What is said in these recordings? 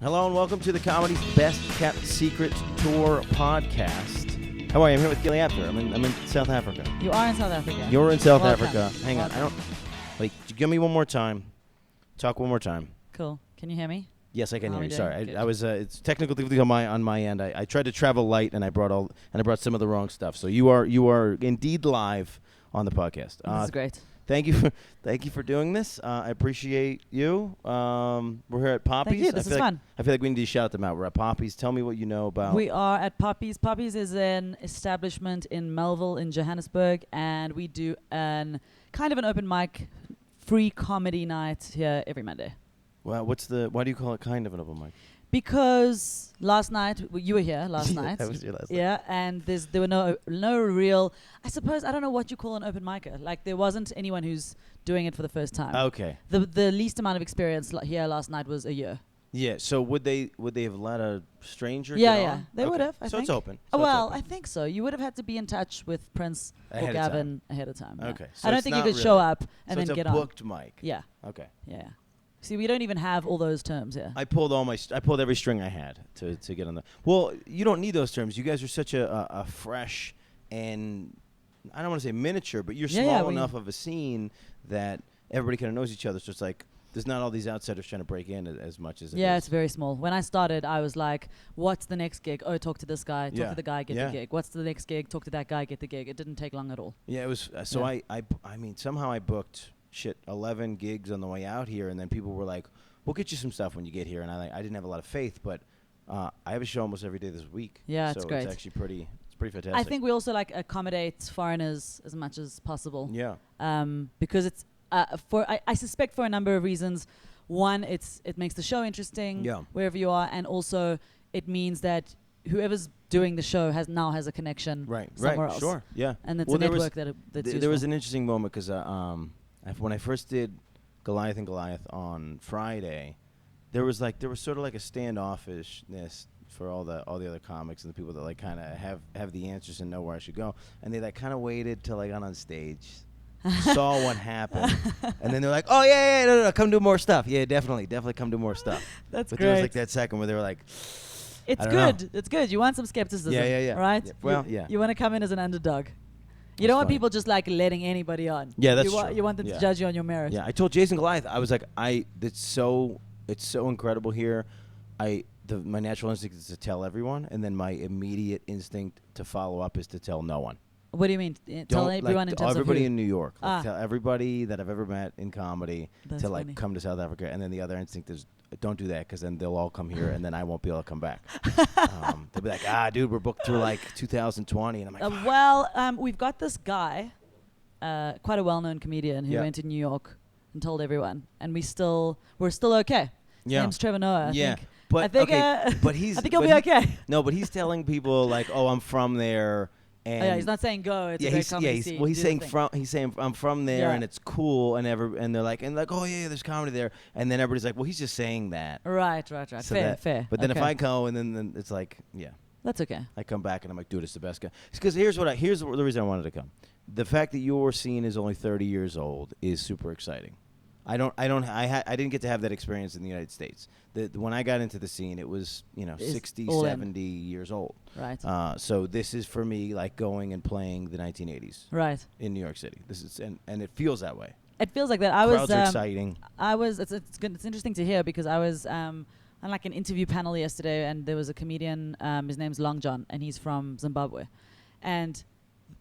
Hello and welcome to the Comedy's Best Kept Secret Tour podcast. How are you? I'm here with Gilli Apter. I'm in South Africa. You are in South Africa. You're in South Welcome. Africa. Hang on. Give me one more time. Talk one more time. Cool. Can you hear me? Yes, I can hear you. doing? Sorry. I was it's technical difficulty on my end. I tried to travel light and I brought some of the wrong stuff. So you are indeed live on the podcast. This is great. Thank you for doing this. I appreciate you. We're here at Poppy's. Thank you. This is fun. I feel like we need to shout them out. We're at Poppy's. Tell me what you know about. We are at Poppy's. Poppy's is an establishment in Melville in Johannesburg, and we do an kind of an open mic, free comedy night here every Monday. Well, why do you call it kind of an open mic? Because last night, you were here last night. I was here last night. Yeah, and there were no real, I suppose, I don't know what you call an open micer. Like, there wasn't anyone who's doing it for the first time. Okay. The least amount of experience here last night was a year. Yeah. So would they have let a stranger? Yeah, get yeah, on? they would have. I think. It's open. I think so. You would have had to be in touch with Prince Ahead or of Gavin ahead of time. Yeah. Okay. So I don't it's think you not could show really- up and so then get it's a on. booked mic. Yeah, Okay. yeah. See, we don't even have all those terms here. I pulled every string I had to get on the. Well, you don't need those terms. You guys are such a fresh and I don't want to say miniature, but you're small enough of a scene that everybody kind of knows each other. So it's like there's not all these outsiders trying to break in as much as it Yeah, is. it's very small. When I started, I was like, what's the next gig? Oh, talk to this guy. Talk to the guy, get the gig. What's the next gig? Talk to that guy, get the gig. It didn't take long at all. Yeah, it was. I mean, somehow I booked 11 gigs on the way out here, and then people were like, "We'll get you some stuff when you get here." And I didn't have a lot of faith, but I have a show almost every day this week. Yeah, so it's great. It's actually pretty fantastic. I think we also like accommodate foreigners as much as possible. Yeah. Because it's I suspect for a number of reasons. One, it makes the show interesting wherever you are, and also it means that whoever's doing the show has a connection somewhere else. Sure. Yeah. And it's a network that's useful. There was an interesting moment because when I first did Goliath and Goliath on Friday, there was sort of like a standoffishness for all the other comics and the people that like kind of have the answers and know where I should go, and they like kind of waited till I got on stage, saw what happened, and then they're like, "Oh yeah, no, come do more stuff. Yeah, definitely come do more stuff." That's but great. there was like that second where they were like, It's I don't good. know. It's good. You want some skepticism. Yeah. Right? Yeah. Well, yeah. You want to come in as an underdog. You don't want funny. people just like letting anybody on. Yeah, that's true. true. You want them to judge you on your merit. Yeah, I told Jason Goliath, I was like, it's so incredible here. My natural instinct is to tell everyone, and then my immediate instinct to follow up is to tell no one. What do you mean? Tell everyone in terms everybody of who? in New York. Like tell everybody that I've ever met in comedy That's to like funny. come to South Africa, and then the other instinct is don't do that because then they'll all come here, and then I won't be able to come back. They'll be like, dude, we're booked through like 2020, and I'm like, we've got this guy, quite a well-known comedian who went to New York and told everyone, and we're still okay. His name's Trevor Noah. I think. But I think, but he's. I think he'll be okay. No, but he's telling people like, "Oh, I'm from there," and he's not saying go. It's a great comedy scene. He's saying I'm from there, and it's cool, and they're like, "Oh yeah, there's comedy there," and then everybody's like, "Well, he's just saying that." Right. So Fair. But then if I go, and then it's like, that's okay. I come back and I'm like, dude, it's the best guy. Because here's the reason I wanted to come. The fact that your scene is only 30 years old is super exciting. I didn't get to have that experience in the United States. When I got into the scene, it was 60, 70 years old. Right. So this is for me like going and playing the 1980s. Right. In New York City. This is and it feels that way. It feels like that. Crowds are exciting. It's good. It's interesting to hear because I was on like an interview panel yesterday, and there was a comedian. His name's Long John, and he's from Zimbabwe, and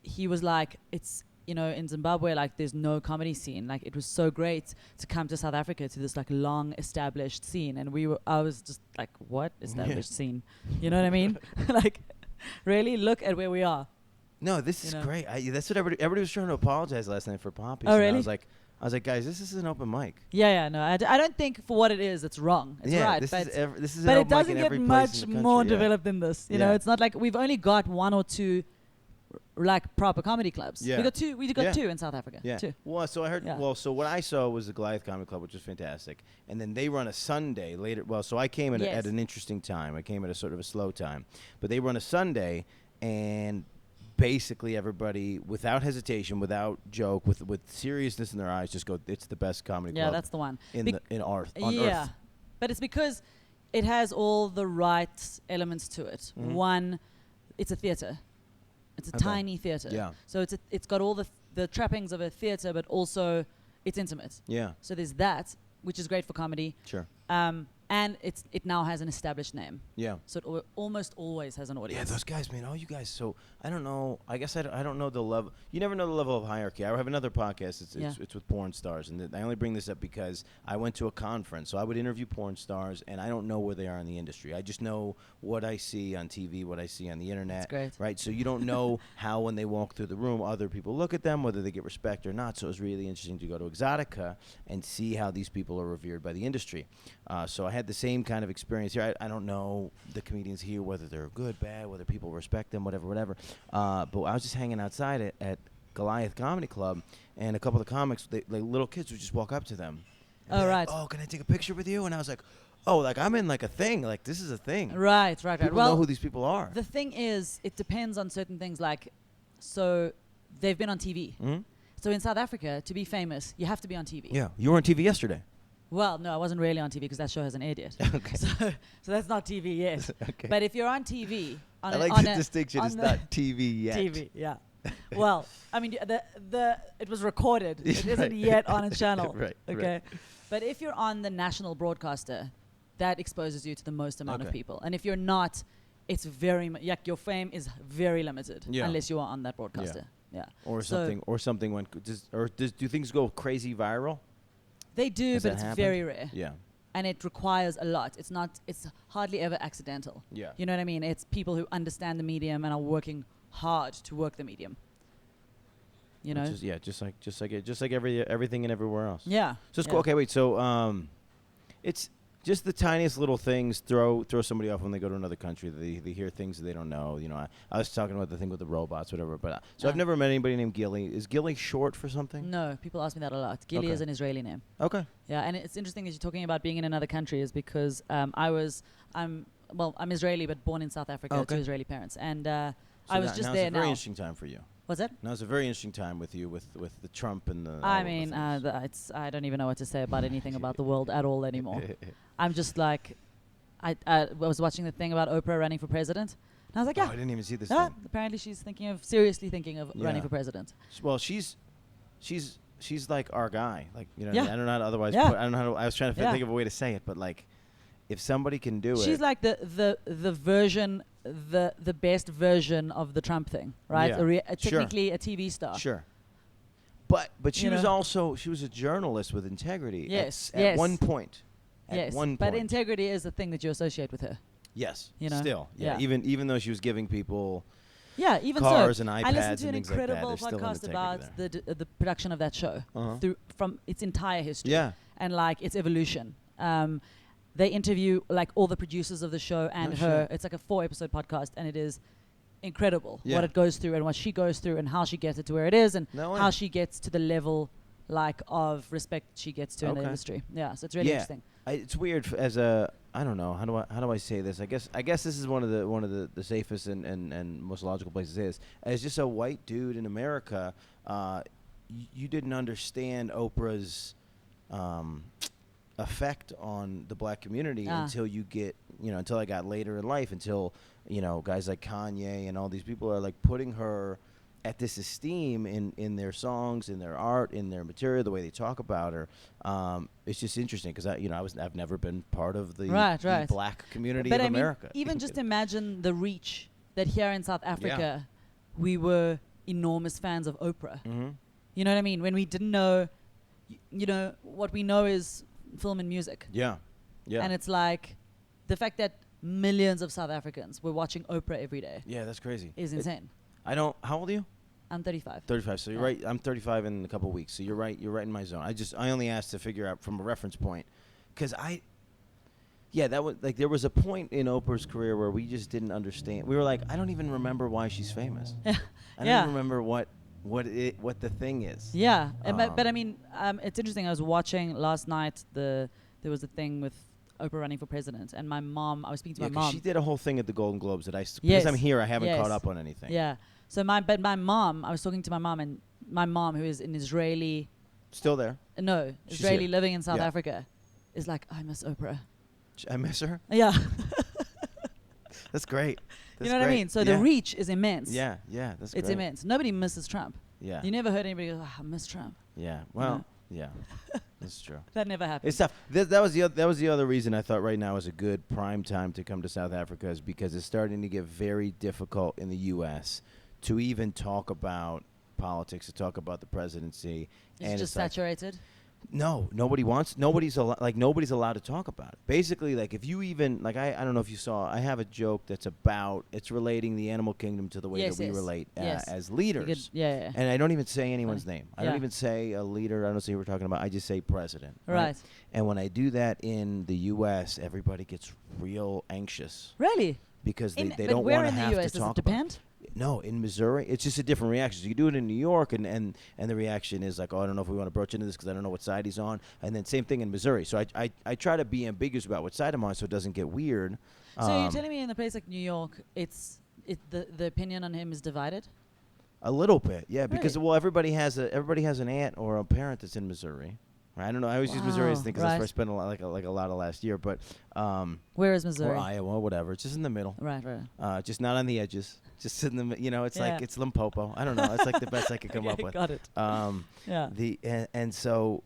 he was like, it's. In Zimbabwe, like, there's no comedy scene. Like, it was so great to come to South Africa to this, like, long established scene. And I was just like, what established scene? You know what I mean? Like, really look at where we are. No, this is great. That's what everybody was trying to apologize last night for Poppy's. Oh, really? I was like, guys, this is an open mic. Yeah, no, I don't think for what it is, it's wrong. It's right. This is but an it open mic doesn't in get every place much in the more country, developed than this. You know, it's not like we've only got one or two like proper comedy clubs. Yeah. We got two in South Africa. Yeah. Two. Well, so I heard. Yeah. Well, so what I saw was the Goliath Comedy Club, which is fantastic, and then they run a Sunday later. Well, so I came at an interesting time. I came at a sort of a slow time, but they run a Sunday, and basically everybody, without hesitation, without joke, with seriousness in their eyes, just go, "It's the best comedy club." Yeah, that's the one. on Earth. But it's because it has all the right elements to it. Mhm. One, it's a theater. It's a Okay. tiny theater. Yeah. So it's got all the trappings of a theater, but also it's intimate. Yeah. So there's that, which is great for comedy. Sure. And it now has an established name. Yeah. So it almost always has an audience. Yeah, those guys, man, all you guys. So I don't know. I guess I don't know the level. You never know the level of hierarchy. I have another podcast. It's with porn stars, and I only bring this up because I went to a conference. So I would interview porn stars, and I don't know where they are in the industry. I just know what I see on TV, what I see on the internet. That's great. Right. So you don't know how when they walk through the room, other people look at them, whether they get respect or not. So it was really interesting to go to Exotica and see how these people are revered by the industry. So I had the same kind of experience here. I don't know the comedians here, whether they're good, bad, whether people respect them, whatever. But I was just hanging outside at Goliath Comedy Club, and a couple of the comics, little kids would just walk up to them. And Oh, be right. Like, oh, can I take a picture with you? And I was like, oh, like I'm in like a thing. Like this is a thing. Right. People Well, know who these people are. the thing is, it depends on certain things. Like, so they've been on TV. Mhm. So in South Africa, to be famous, you have to be on TV. Yeah, you were on TV yesterday. Well, no, I wasn't really on TV because that show hasn't aired yet. Okay. So that's not TV yet. Okay. But if you're on TV, I like the distinction. It's not TV yet. TV, yeah. Well, I mean, it was recorded. It isn't Right. yet on a channel. Right, Okay. right. But if you're on the national broadcaster, that exposes you to the most amount of Okay. people. And if you're not, it's very like your fame is very limited Yeah. unless you are on that broadcaster. Yeah. Or So something went. Do things go crazy viral? they do, Has but that it's happened? very rare. Yeah. And it requires a lot. It's hardly ever accidental. Yeah. You know what I mean? It's people who understand the medium and are working hard to work the medium. You know? Just like everything and everywhere else. Yeah. So it's yeah. cool. Okay, wait. So it's just the tiniest little things throw somebody off when they go to another country. They hear things that they don't know. You know, I was talking about the thing with the robots, whatever. But so I've never met anybody named Gilli. Is Gilli short for something? No, people ask me that a lot. Gilli Okay. is an Israeli name. Okay. Yeah, and it's interesting that you're talking about being in another country is because I'm Israeli but born in South Africa Okay. to Israeli parents, and So I was now- just now's there a very now. interesting time for you. What's that? Now it's a very interesting time with you with the Trump and the. I mean, I don't even know what to say about anything about the world at all anymore. I'm just like, I was watching the thing about Oprah running for president, and I was like, Oh, yeah. I didn't even see this Ah, thing. apparently she's seriously thinking of running Yeah. for president. Well, she's like our guy. Like Yeah. I don't know how to otherwise. Yeah. I don't know how to, I was trying to Yeah. think of a way to say it, but like, if somebody can do She's it. like the version, the best version of the Trump thing, right? Yeah. Sure. Technically a TV star. Sure. But she You was know? also a journalist with integrity. Yes, At yes. one point. At Yes, one but point. integrity is the thing that you associate with her. Yes. You know? Still. Yeah. Yeah. Even though she was giving people Yeah, even cars so. and I iPads listened to and an things like that, incredible there's still an podcast integrity about the production of that show Uh-huh. from its entire history. Yeah. And like its evolution. They interview like all the producers of the show and No her. shit. It's like a 4-episode podcast, and it is incredible Yeah. what it goes through and what she goes through and how she gets it to where it is and No way. how she gets to the level like of respect she gets to in the Okay. industry. Yeah, so it's really Yeah. interesting. It's weird as a I don't know how do I say this. I guess this is one of the safest and most logical places is as just a white dude in America. You didn't understand Oprah's effect on the black community until you get until I got later in life, until guys like Kanye and all these people are like putting her at this esteem in their songs, in their art, in their material, the way they talk about her. It's just interesting because I've never been part of the, the black community but of I mean, America. even just imagine the reach that here in South Africa we were enormous fans of Oprah. Mm-hmm. You know what I mean? When we didn't know, what we know is film and music. Yeah. And it's like the fact that millions of South Africans were watching Oprah every day. Yeah, that's crazy. Is insane. How old are you? I'm 35. 35. So you're right. I'm 35 in a couple of weeks. So you're right. You're right in my zone. I only asked to figure out from a reference point, because that was like there was a point in Oprah's career where we just didn't understand. We were like, I don't even remember why she's famous. I don't even remember what the thing is. Yeah, but I mean, it's interesting. I was watching last night. There was a thing with Oprah running for president, and my mom. I was speaking to my mom. She did a whole thing at the Golden Globes that because Yes. I'm here, I haven't Yes. caught up on anything. Yeah. So my mom. I was talking to my mom, and my mom, who is an Israeli. Still there. No, She's Israeli here. living in South Yeah. Africa, is like, I miss Oprah. I miss her. Yeah. That's great. You know what I mean? So the reach is immense. Yeah, that's it's great. immense. Nobody misses Trump. Yeah. You never heard anybody go, I miss Trump. Yeah. Well, yeah. That's true. That never happened. It's tough. That was the other reason I thought right now is a good prime time to come to South Africa, is because it's starting to get very difficult in the U.S. to even talk about politics, to talk about the presidency. It's just saturated. No, nobody's allowed to talk about it. Basically, like if you even like I don't know if you saw, I have a joke that's about it's relating the animal kingdom to the way that we relate as leaders. Yeah. And I don't even say anyone's name. I don't even say a leader. I don't say who we're talking about. I just say president. Right. And when I do that in the U.S., everybody gets real anxious. Really? Because they don't want to have to talk about it. Where in the U.S. does it depend? No, in Missouri, it's just a different reaction. So you do it in New York, and the reaction is like, oh, I don't know if we want to broach into this because I don't know what side he's on. And then same thing in Missouri. So I try to be ambiguous about what side I'm on so it doesn't get weird. So you're telling me in a place like New York, the opinion on him is divided? A little bit, yeah, because Really? everybody has an aunt or a parent that's in Missouri. I don't know. I always use Missouri as a thing because that's where I spent a lot of last year. But where is Missouri? Or Iowa, whatever. It's just in the middle. Right. Just not on the edges. Just in the it's like it's Limpopo. I don't know. It's like the best I could come up with. Got it. And so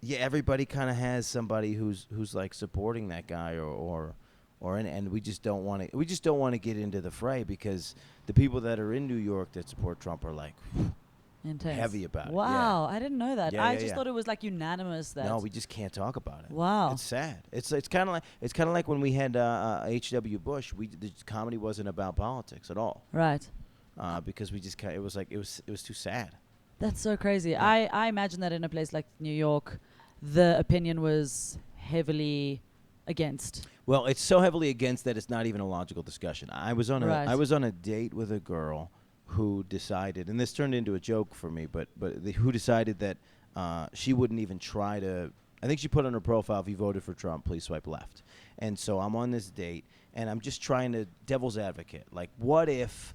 everybody kind of has somebody who's like supporting that guy and we just don't want to get into the fray because the people that are in New York that support Trump are like intense. Heavy about it. Wow, I didn't know that. Yeah, I just thought it was like unanimous. That no, we just can't talk about it. Wow, it's sad. It's kind of like when we had H.W. Bush. The comedy wasn't about politics at all. Right. Because we just it was too sad. That's so crazy. Yeah. I imagine that in a place like New York, the opinion was heavily against. Well, it's so heavily against that it's not even a logical discussion. I was on a date with a girl who decided, and this turned into a joke for me, but who decided that she wouldn't even try to. I think she put on her profile, if you voted for Trump, please swipe left. And so I'm on this date, and I'm just trying to devil's advocate. Like, what if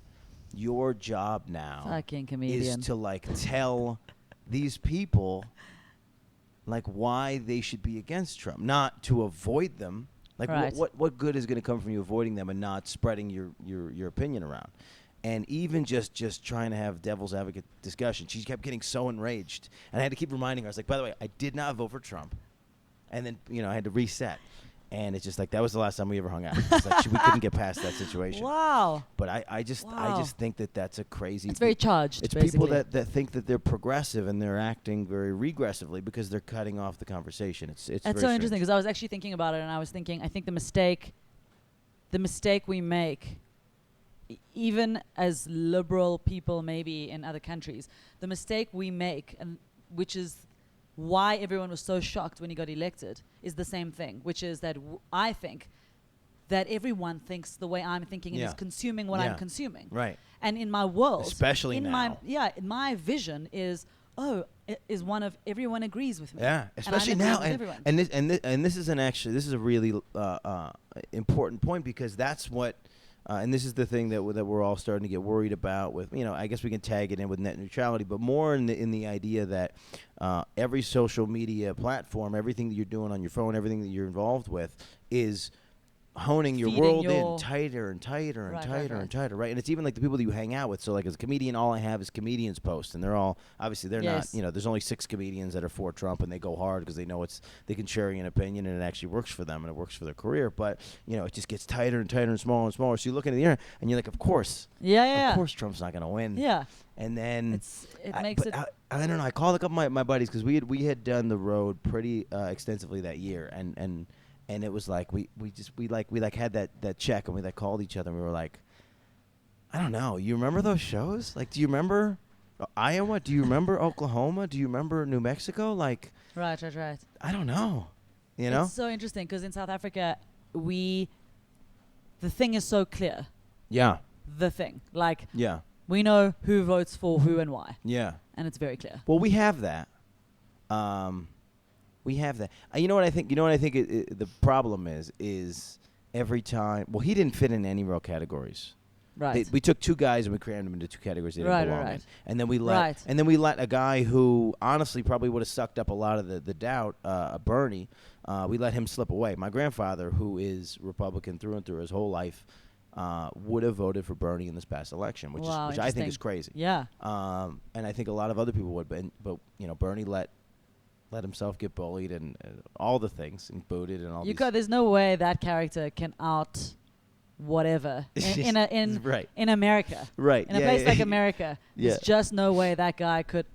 your job now fucking comedian is to like tell these people like why they should be against Trump, not to avoid them. Like what good is going to come from you avoiding them and not spreading your opinion around? And even just trying to have devil's advocate discussion, she kept getting so enraged. And I had to keep reminding her. I was like, by the way, I did not vote for Trump. And then, I had to reset. And it's just like, that was the last time we ever hung out. It's like we couldn't get past that situation. Wow. But I just think that that's a crazy... It's very charged, It's basically. people that think that they're progressive and they're acting very regressively because they're cutting off the conversation. It's that's so interesting because I was actually thinking about it and I was thinking, I think the mistake we make, even as liberal people maybe in other countries, the mistake we make, and which is why everyone was so shocked when he got elected, is the same thing, which is that I think that everyone thinks the way I'm thinking and is consuming what I'm consuming. Right. And in my world, especially now, my vision is one of everyone agrees with me. Yeah, especially now, and this is a really important point because that's what. And this is the thing that we're all starting to get worried about with, I guess we can tag it in with net neutrality, but more in the idea that every social media platform, everything that you're doing on your phone, everything that you're involved with is honing your world in tighter and tighter and tighter and tighter, right? And it's even like the people that you hang out with. So like as a comedian, all I have is comedians post, and they're all obviously they're not. There's only 6 comedians that are for Trump, and they go hard because they know they can share an opinion, and it actually works for them and it works for their career. But it just gets tighter and tighter and smaller and smaller. So you look into the internet and you're like, of course, of course Trump's not going to win. Yeah. And then I don't know. I called a couple of my buddies because we had done the road pretty extensively that year, and it was like we had that check and we called each other and we were like, I don't know. You remember those shows? Like, do you remember Iowa? Do you remember Oklahoma? Do you remember New Mexico? Like, right. I don't know. It's so interesting because in South Africa, the thing is so clear. Yeah. The thing, yeah, we know who votes for who and why. Yeah. And it's very clear. Well, we have that. We have that. You know what I think? The problem is every time. Well, he didn't fit in any real categories. Right. We took 2 guys and we crammed them into 2 categories they didn't belong in. And then we let a guy who honestly probably would have sucked up a lot of the doubt, Bernie, we let him slip away. My grandfather, who is Republican through and through his whole life, would have voted for Bernie in this past election, which I think is crazy. Yeah. And I think a lot of other people would, but you know, Bernie let himself get bullied and all the things and booted and all. There's no way that character can out whatever in America. Right. In a place like America, there's just no way that guy could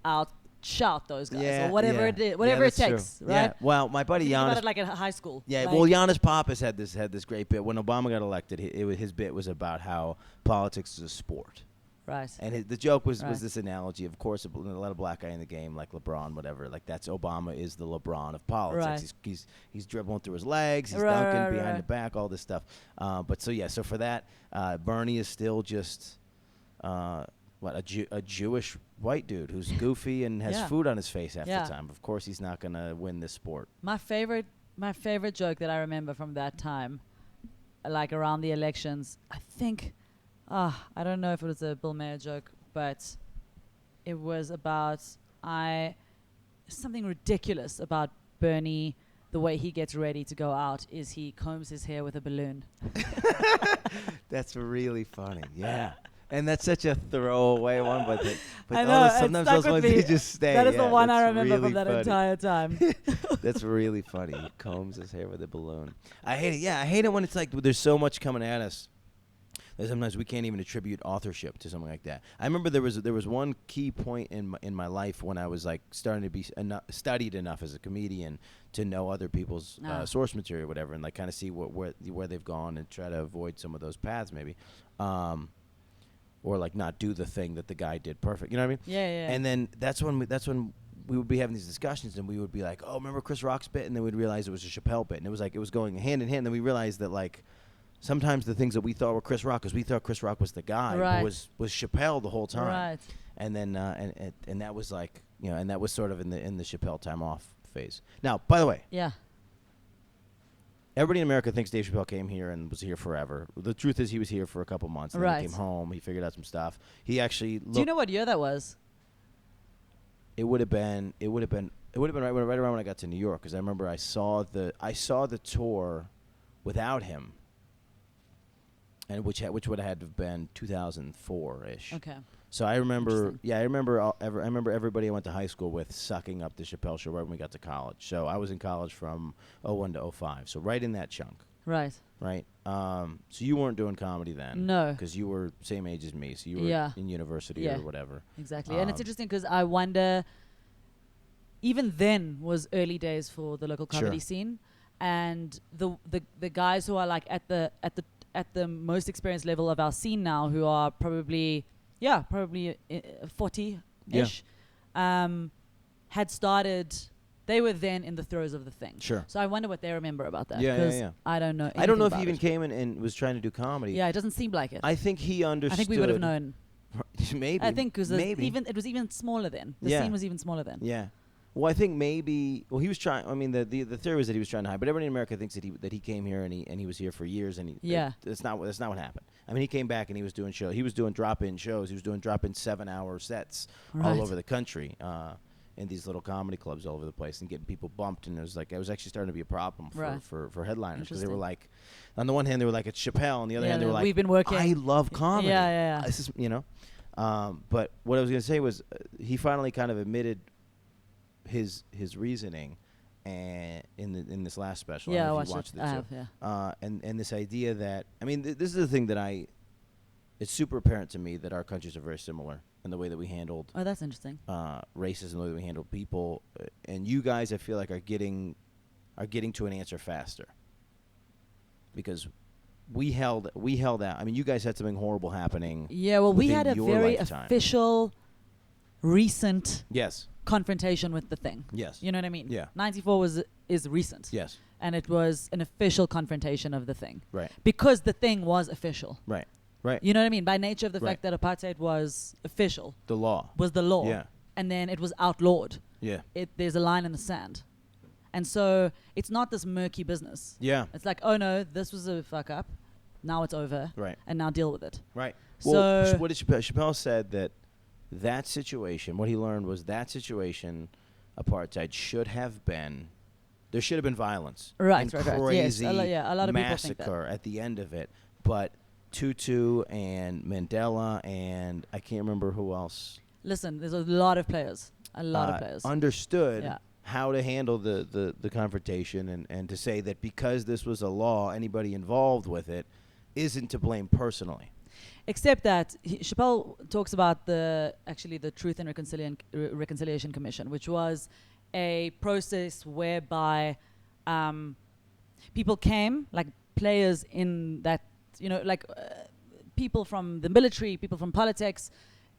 shout those guys or whatever it is, whatever it takes, true. right? Yeah. Well, my buddy Think Yannis, about it like at high school. Yeah. Like Well, yannispappas had this great bit when Obama got elected. His bit was about how politics is a sport. Right. And the joke was this analogy. Of course, a lot of black guy in the game, like LeBron, whatever. Like that's Obama is the LeBron of politics. Right. He's dribbling through his legs. He's dunking behind the back, all this stuff. So for that, Bernie is still just a Jewish white dude who's goofy and has food on his face half the time. Of course, he's not gonna win this sport. My favorite joke that I remember from that time, like around the elections, I think. I don't know if it was a Bill Maher joke, but it was about something ridiculous about Bernie. The way he gets ready to go out is he combs his hair with a balloon. That's really funny. Yeah. And that's such a throwaway one, but I know, sometimes those ones they just stay. That is the one I remember really from that funny. entire time. That's really funny. He combs his hair with a balloon. I hate it. Yeah, I hate it when it's like there's so much coming at us that sometimes we can't even attribute authorship to something like that. I remember there was one key point in my life when I was like starting to be studied enough as a comedian to know other people's source material or whatever, and like kind of see where they've gone and try to avoid some of those paths maybe. Or like not do the thing that the guy did perfect. You know what I mean? Yeah. And then that's when we would be having these discussions, and we would be like, "Oh, remember Chris Rock's bit?" And then we'd realize it was a Chappelle bit, and it was going hand in hand. And then we realized that like sometimes the things that we thought were Chris Rock, because we thought Chris Rock was the guy, was Chappelle the whole time. Right. And then and that was like, you know, and that was sort of in the Chappelle time off phase. Now, by the way. Yeah. Everybody in America thinks Dave Chappelle came here and was here forever. The truth is he was here for a couple months. And then he came home. He figured out some stuff. He actually Do you know what year that was? It would have been right around when I got to New York, because I remember I saw the tour without him, and which would have had to have been 2004-ish. Okay. So I remember, I remember everybody I went to high school with sucking up the Chappelle show right when we got to college. So I was in college from 01 to 05, so right in that chunk. Right. Right. So you weren't doing comedy then. No. Because you were same age as me, so you were in university or whatever. Exactly. And it's interesting because I wonder, even then was early days for the local comedy scene, and the guys who are like at the most experienced level of our scene now, who are probably 40-ish, had started. They were then in the throes of the thing. Sure. So I wonder what they remember about that. Yeah. I don't know. I don't know if he even came in and was trying to do comedy. Yeah, it doesn't seem like it. I think he understood. I think we would have known. Maybe. I think because it was even smaller then. The scene was even smaller then. Yeah. Well, I think maybe. Well, he was trying. I mean, the theory was that he was trying to hide, but everybody in America thinks that he came here and he was here for years, and that's not what happened. I mean, he came back and he was doing shows. He was doing drop-in shows. He was doing drop-in 7-hour sets all over the country, in these little comedy clubs all over the place, and getting people bumped. And it was actually starting to be a problem for headliners, because they were like, on the one hand they were like, it's Chappelle, on the other hand they were like, we've been working. I love comedy. Yeah. This is, you know. But what I was going to say was, he finally kind of admitted his reasoning, and in this last special. Yeah, I watched watched it. I have, yeah. And this idea that, I mean, this is the thing that it's super apparent to me that our countries are very similar in the way that we handled. Oh, that's interesting. Racism, the way that we handle people, and you guys, I feel like, are getting to an answer faster, because we held out. I mean, you guys had something horrible happening. Yeah, well, we had a very lifetime. Official, recent. Yes. Confrontation with the thing. Yes. You know what I mean? Yeah. 94 is recent. Yes. And it was an official confrontation of the thing. Right. Because the thing was official. Right. You know what I mean? By nature of the fact that apartheid was official. The law. Was the law. Yeah. And then it was outlawed. Yeah. There's a line in the sand. And so it's not this murky business. Yeah. It's like, oh no, this was a fuck up. Now it's over. Right. And now deal with it. Right. So well, what did Chappelle said that situation, what he learned was that situation, apartheid, should have been There should have been violence. Right, and right, right. crazy Yes, a lot of people think that. massacre at the end of it. But Tutu and Mandela and I can't remember who else. Listen, there's a lot of players. Understood Yeah. how to handle the confrontation and to say that because this was a law, anybody involved with it isn't to blame personally. Except that Chappelle talks about the Truth and Reconciliation Commission, which was a process whereby people came, like players in that, people from the military, people from politics.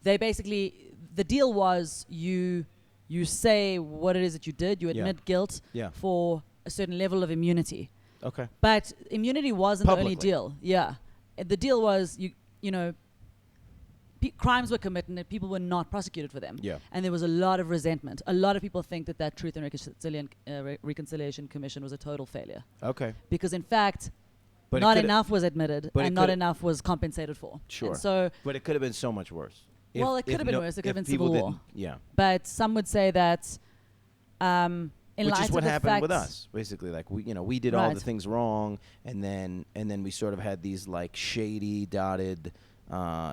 They basically, the deal was you say what it is that you did, you admit guilt for a certain level of immunity. Okay. But immunity wasn't Publicly. the only deal. Yeah. The deal was crimes were committed and people were not prosecuted for them. Yeah. And there was a lot of resentment. A lot of people think that Truth and Reconciliation Commission was a total failure. Okay. Because in fact, But not enough was admitted and not enough was compensated for. Sure. And so, but it could have been so much worse. Well, it could have been worse. It could have been civil war. Yeah. But some would say that in Which light is what of the happened with fact- us, basically. Like we did all Right. the things wrong, and then we sort of had these like shady, dotted,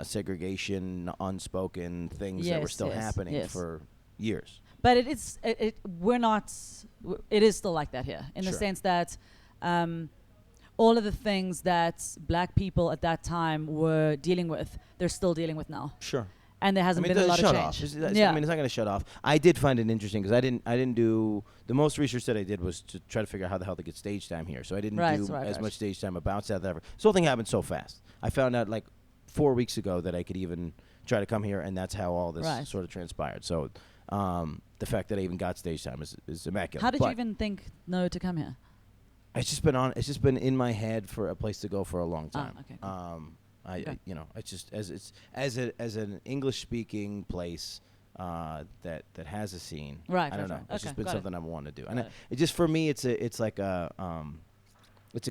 segregation, unspoken things that were Yes, still yes, happening yes. for years. But it is still like that here in the Sure. sense that all of the things that black people at that time were dealing with, they're still dealing with now. Sure. And there hasn't I mean, been a it lot doesn't of shut change. off. Yeah. I mean, it's not going to shut off. I did find it interesting because I didn't do the most research that I did was to try to figure out how the hell to get stage time here. So I didn't do as much stage time about South Africa. This whole thing happened so fast. I found out like 4 weeks ago that I could even try to come here, and that's how all this sort of transpired. So the fact that I even got stage time is immaculate. How did you even think to come here? It's just been in my head for a place to go for a long time. Okay, cool. It's just as an English speaking place that has a scene. Right. I don't know. Right. It's just been got something I've wanted to do, and Got it just for me, it's like a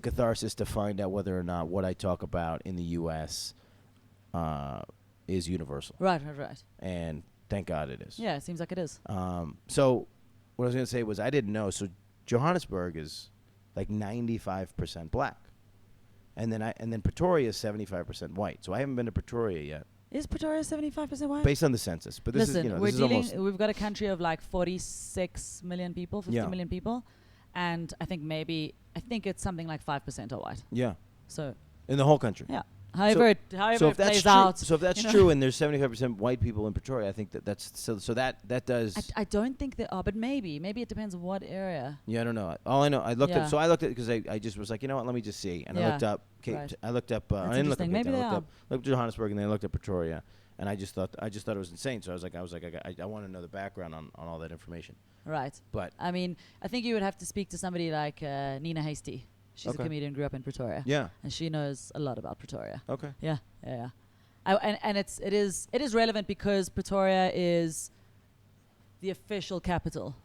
catharsis to find out whether or not what I talk about in the U.S. Is universal. Right. And thank God it is. Yeah, it seems like it is. So what I was going to say was I didn't know. So Johannesburg is like 95% black. And then Pretoria is 75% white. So I haven't been to Pretoria yet. Is Pretoria 75% white? Based on the census. But this Listen, is almost we've got a country of like 46 million people, 50 million people. And I think it's something like 5% are white. Yeah. So in the whole country. Yeah. However it plays true, out. So if that's true and there's 75% white people in Pretoria, I think that's that does. I don't think there are, but maybe it depends on what area. Yeah, I don't know. All I know, I looked up. So I looked at because I just was like, you know what, let me just see, and I looked up. I looked up. I didn't look up. Maybe I looked up Johannesburg, and then I looked at Pretoria, and I just thought it was insane. So I was like, I want to know the background on all that information. Right. But I mean, I think you would have to speak to somebody like Nina Hasty. She's a comedian, grew up in Pretoria. Yeah. And she knows a lot about Pretoria. Okay. Yeah. And it is relevant because Pretoria is the official capital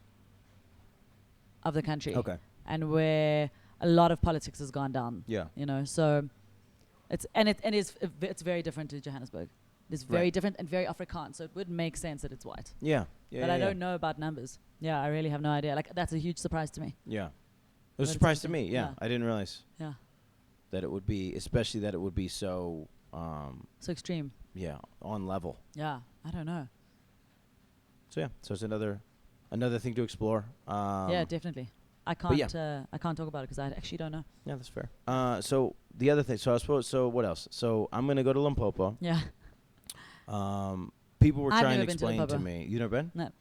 of the country. Okay. And where a lot of politics has gone down. Yeah. So it's very different to Johannesburg. It's very different and very Afrikaans, so it would make sense that it's white. Yeah. But I don't know about numbers. Yeah, I really have no idea. Like that's a huge surprise to me. Yeah. It was a surprise to me. Yeah. I didn't realize. Yeah. That it would be, especially that it would be so. So extreme. Yeah, on level. Yeah, I don't know. So yeah, so it's another thing to explore. Yeah, definitely. I can't talk about it because I actually don't know. Yeah, that's fair. So the other thing. So I suppose. So what else? So I'm gonna go to Limpopo. Yeah. People were I've trying to never been to explain to Limpopo. me. You never been? No.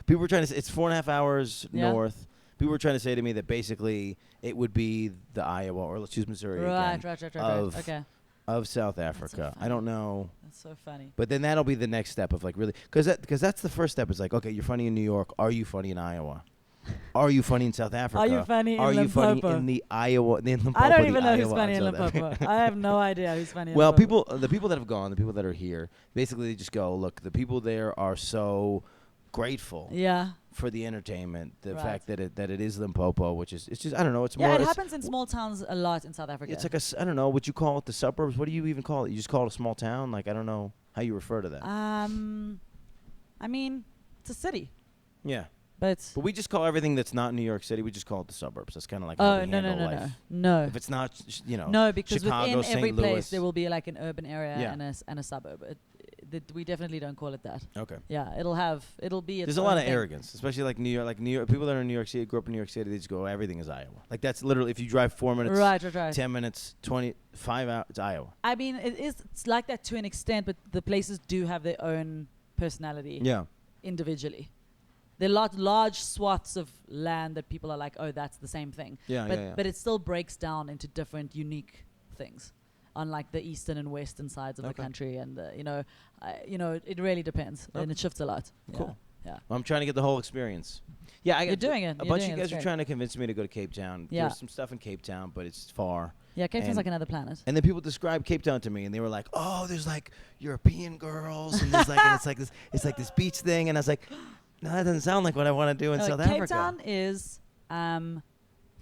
People were trying to. It's 4.5 hours Yeah. north. People were trying to say to me that basically it would be the Iowa, or let's use Missouri again, Right. Okay. of South Africa. so I don't know. That's so funny. But then that'll be the next step of like really, because that's the first step. Is like, okay, you're funny in New York. Are you funny in Iowa? Are you funny in South Africa? Are you funny in Are you funny Limpopo? in the Iowa? In Limpopo, I don't the even know who's Iowa funny in of South Limpopo. Africa. I have no idea who's funny in Well, Limpopo. the people that have gone, the people that are here, basically they just go, look, the people there are so grateful for the entertainment, the fact that it is Limpopo, which is, it's just, I don't know, it's more. Yeah, it happens in small towns a lot in South Africa. It's like I don't know, would you call it the suburbs? What do you even call it? You just call it a small town? Like, I don't know how you refer to that. I mean, it's a city. Yeah. But we just call everything that's not New York City, we just call it the suburbs. That's kind of like how we handle life. No. If it's not, No, because Chicago, within every St. place Louis. there will be like an urban area Yeah. and a suburb. We definitely don't call it that. Okay. Yeah, it'll be. Its There's a own lot of thing. arrogance, especially like New York. Like New York, people that are in New York City, grew up in New York City, they just go, everything is Iowa. Like that's literally, if you drive 4 minutes, Right. 10 minutes, 25 hours, it's Iowa. I mean, it's like that to an extent, but the places do have their own personality. Yeah. Individually. There are large swaths of land that people are like, oh, that's the same thing. Yeah, But it still breaks down into different unique things on like the eastern and western sides of the country. And, it really depends. And it shifts a lot. Cool. Yeah. Well, I'm trying to get the whole experience. Yeah, You're doing it. A You're bunch doing of it. you guys That's are great. trying to convince me to go to Cape Town. Yeah. There's some stuff in Cape Town, but it's far. Yeah, Cape Town's And- like another planet. And then people described Cape Town to me, and they were like, "Oh, there's like European girls, and there's like, and it's like this beach thing." And I was like, "No, that doesn't sound like what I want to do in South Cape Africa." Town is,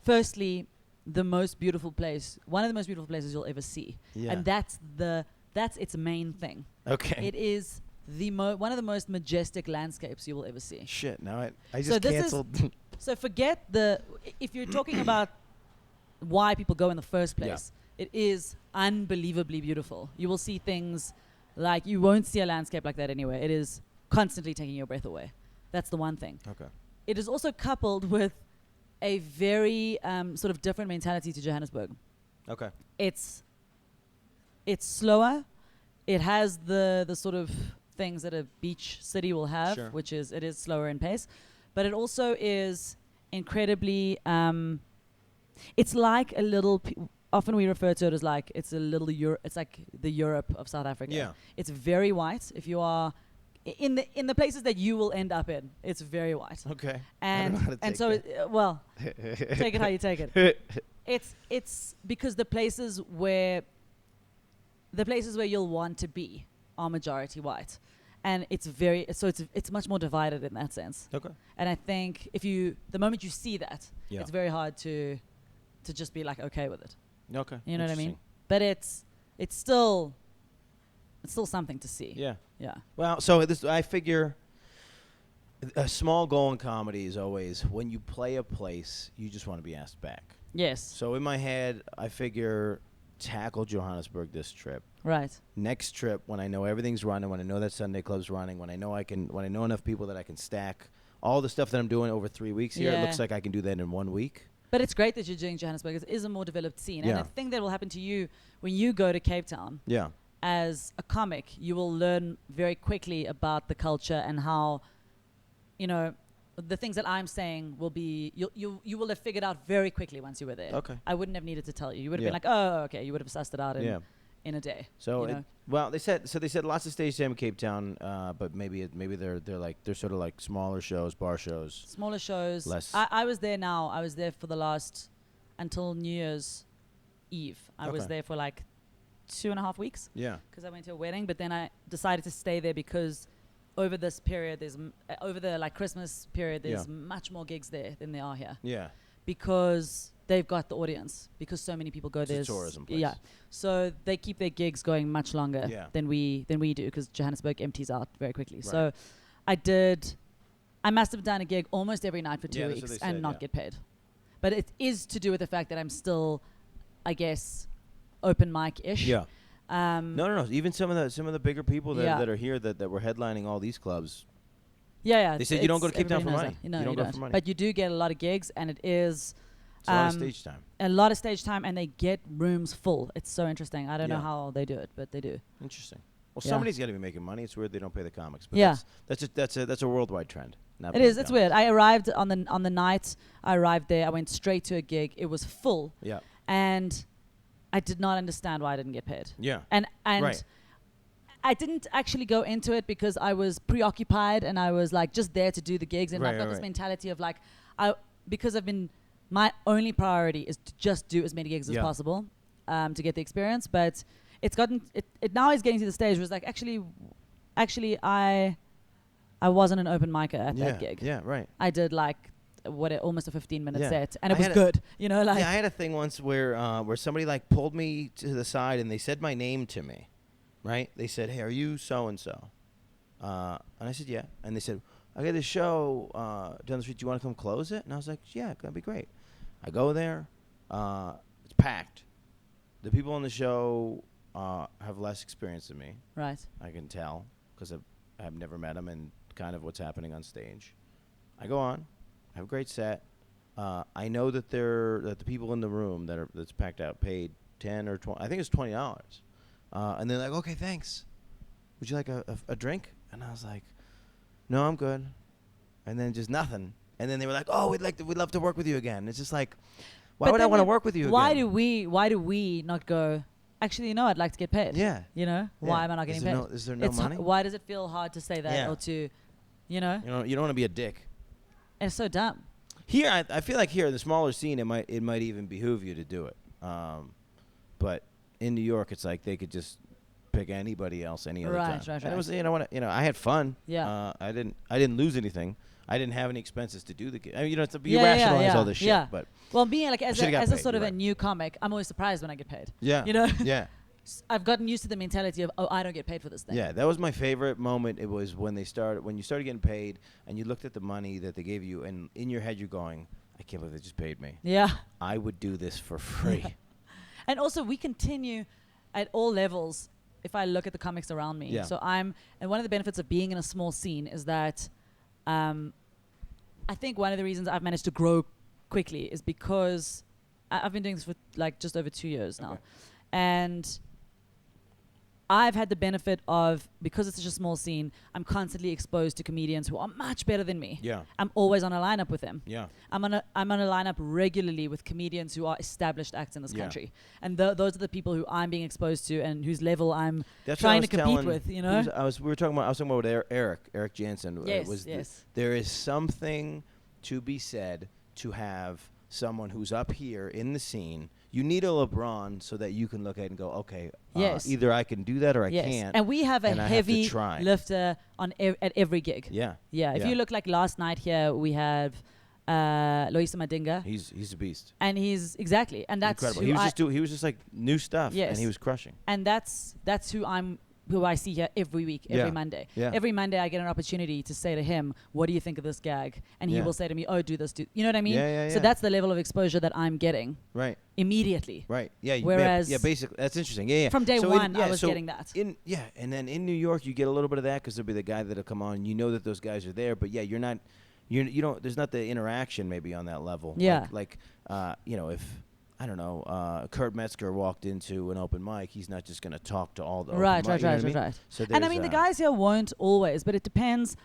firstly, the most beautiful place. One of the most beautiful places you'll ever see, Yeah. and that's its main thing. Okay. It is one of the most majestic landscapes you will ever see. Shit. Now I So just this is- canceled. So forget if you're talking about why people go in the first place, it is unbelievably beautiful. You will see things like you won't see a landscape like that anywhere. It is constantly taking your breath away. That's the one thing. Okay. It is also coupled with a very sort of different mentality to Johannesburg. Okay. It's slower. It has the sort of things that a beach city will have, Sure. which is it is slower in pace, but it also is incredibly. It's like a little. Often we refer to it as like it's a little It's like the Europe of South Africa. Yeah. It's very white. If you are in the places that you will end up in, it's very white. Okay. And take it how you take it. It's because the places where you'll want to be are majority white, and it's much more divided in that sense. Okay. And I think the moment you see that, Yeah. it's very hard to just be like okay with it. Okay. You know what I mean? Interesting. But it's still something to see. Yeah. Yeah. Well, so I figure a small goal in comedy is always when you play a place, you just want to be asked back. Yes. So in my head, I figure tackle Johannesburg this trip. Right. Next trip, when I know everything's running, when I know that Sunday club's running, when I know enough people that I can stack all the stuff that I'm doing over 3 weeks here, it Yeah. looks like I can do that in 1 week. But it's great that you're doing Johannesburg. It is a more developed scene. And Yeah. I think that will happen to you when you go to Cape Town. Yeah. As a comic, you will learn very quickly about the culture and how, the things that I'm saying will be, you will have figured out very quickly once you were there. Okay. I wouldn't have needed to tell you. You would have Yeah. been like, oh, okay. You would have sussed it out Yeah. in a day. So you know? they said lots of stage time in Cape Town, but maybe they're sort of like smaller shows, bar shows. Smaller shows. Less. I was there now. I was there for the last, until New Year's Eve. I was Okay. there for like 2.5 weeks. Yeah. Because I went to a wedding, but then I decided to stay there because over this period, over the like Christmas period, there's much more gigs there than there are here Yeah. because they've got the audience because so many people go there. It's a tourism place. Yeah, so they keep their gigs going much longer than we do because Johannesburg empties out very quickly. Right. So I must have done a gig almost every night for 2 Yeah, that's what weeks they and said, not yeah. get paid. But it is to do with the fact that I'm still, I guess, open mic-ish. Yeah. No. Even some of the bigger people that are here that were headlining all these clubs. Yeah. They said you don't go to Cape Town for everybody money. knows that. No, You don't you go for money. But you do get a lot of gigs, and it is It's a lot of stage time. a lot of stage time, and they get rooms full. It's so interesting. I don't know Yeah. how they do it, but they do. Interesting. Well, Yeah. somebody's got to be making money. It's weird they don't pay the comics. But Yeah. that's a worldwide trend. Not It paying is. It's comics. weird. I arrived on the night I arrived there. I went straight to a gig. It was full, Yeah. and I did not understand why I didn't get paid. Yeah. And Right. I didn't actually go into it because I was preoccupied and I was like just there to do the gigs, and I've got this mentality of like my only priority is to just do as many gigs as possible to get the experience. But it now is getting to the stage where it's like actually I wasn't an open micer at that gig. Yeah. Right. I did like almost a 15-minute Yeah. set, and it I was had good. Like I had a thing once where somebody like pulled me to the side and they said my name to me, right? They said, "Hey, are you so and so?" And I said, "Yeah." And they said, I got this show down the street. Do you want to come close it? And I was like, yeah, that'd be great. I go there. It's packed. The people on the show have less experience than me. Right. I can tell because I've never met them and kind of what's happening on stage. I go on, have a great set. I know that the people in the room that's packed out paid $10 or $20. I think it's $20. And they're like, okay, thanks. Would you like a drink? And I was like, no, I'm good. And then just nothing. And then they were like, oh, we'd love to work with you again. It's just like, why would I want to work with you why again? Why do we not go, actually, I'd like to get paid? Yeah. You know? Yeah. Why am I not getting paid? Is there no money? Why does it feel hard to say that or to, You don't want to be a dick. It's so dumb. Here, I feel like here in the smaller scene, it might even behoove you to do it. But in New York, it's like they could just pick anybody else any other time. Right. And it was, I had fun. Yeah. I didn't lose anything. I didn't have any expenses to do the gig. I mean, you rationalize all this shit. Yeah. But well, me as a paid, sort of a new comic, I'm always surprised when I get paid. Yeah. Yeah. I've gotten used to the mentality of, I don't get paid for this thing. Yeah, that was my favorite moment. It was when you started getting paid, and you looked at the money that they gave you, and in your head you're going, I can't believe they just paid me. Yeah. I would do this for free. Yeah. And also, we continue at all levels. If I look at the comics around me, so and one of the benefits of being in a small scene is that, I think one of the reasons I've managed to grow quickly is because I've been doing this for like just over 2 years now, and I've had the benefit of, because it's such a small scene, I'm constantly exposed to comedians who are much better than me. Yeah. I'm always on a lineup with them. Yeah. I'm on a lineup regularly with comedians who are established acts in this country. And those are the people who I'm being exposed to and whose level I'm trying to compete with, I was talking about with Eric Jansen. Yes. There is something to be said to have someone who's up here in the scene. You need a LeBron so that you can look at it and go, okay, either I can do that or I can't. And we have a heavy lifter at every gig. Yeah. Yeah. If you look like last night here, we have Loisa Madinga. He's a beast. And he's exactly. And that's incredible. He was just like new stuff. Yes. And he was crushing. And that's who I see here every week, every Monday. Yeah. Every Monday I get an opportunity to say to him, what do you think of this gag? And he will say to me, oh, do this, you know what I mean? Yeah. So that's the level of exposure that I'm getting. Right. Immediately. Right. Yeah. Whereas basically, that's interesting. Yeah. From day one, I was getting that. And then in New York, you get a little bit of that because there'll be the guy that'll come on. You know that those guys are there, but you're not, you don't. There's not the interaction maybe on that level. Yeah. Like if. I don't know, Kurt Metzger walked into an open mic, he's not just going to talk to all the right. So and I mean, the guys here won't always, but it depends.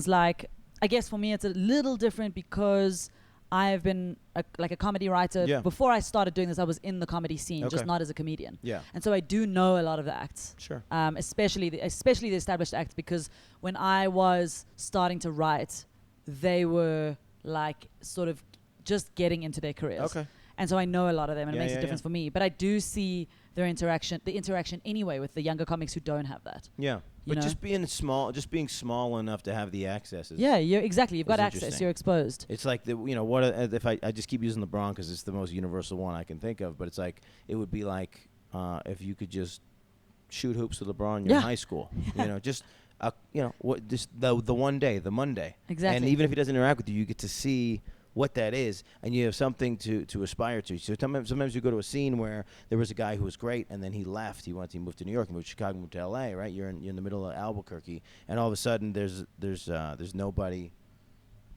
Like, I guess for me, it's a little different because I've been a comedy writer. Yeah. Before I started doing this, I was in the comedy scene, just not as a comedian. Yeah. And so I do know a lot of the acts. Sure. Especially the established acts, because when I was starting to write, they were like sort of just getting into their careers. Okay. And so I know a lot of them, and it makes a difference for me. But I do see the interaction anyway with the younger comics who don't have that. Yeah. But just being small enough to have the accesses. Yeah, you've got access. You're exposed. It's like if I just keep using LeBron because it's the most universal one I can think of. But it's like it would be like if you could just shoot hoops with LeBron in high school. Yeah. Just the one day, the Monday. Exactly. And even if he doesn't interact with you, you get to see what that is, and you have something to aspire to. So sometimes you go to a scene where there was a guy who was great, and then he left. He moved to New York, he moved to Chicago, moved to L.A. Right? You're in the middle of Albuquerque, and all of a sudden there's nobody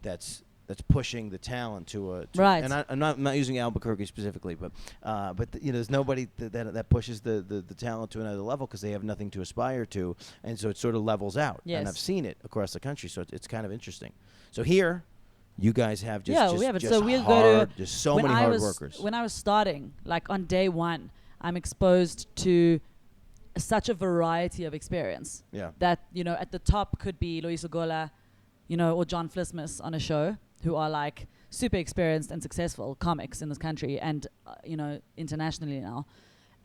that's pushing the talent to right. And I'm not using Albuquerque specifically, but there's nobody that pushes the talent to another level because they have nothing to aspire to, and so it sort of levels out. Yes. And I've seen it across the country, so it's kind of interesting. So here. You guys have just we have it. Just so we'll hard, go to just so many hard workers. When I was starting, like on day one, I'm exposed to such a variety of experience. Yeah. That at the top could be Luis Ogola, or John Flismus on a show, who are like super experienced and successful comics in this country and internationally now,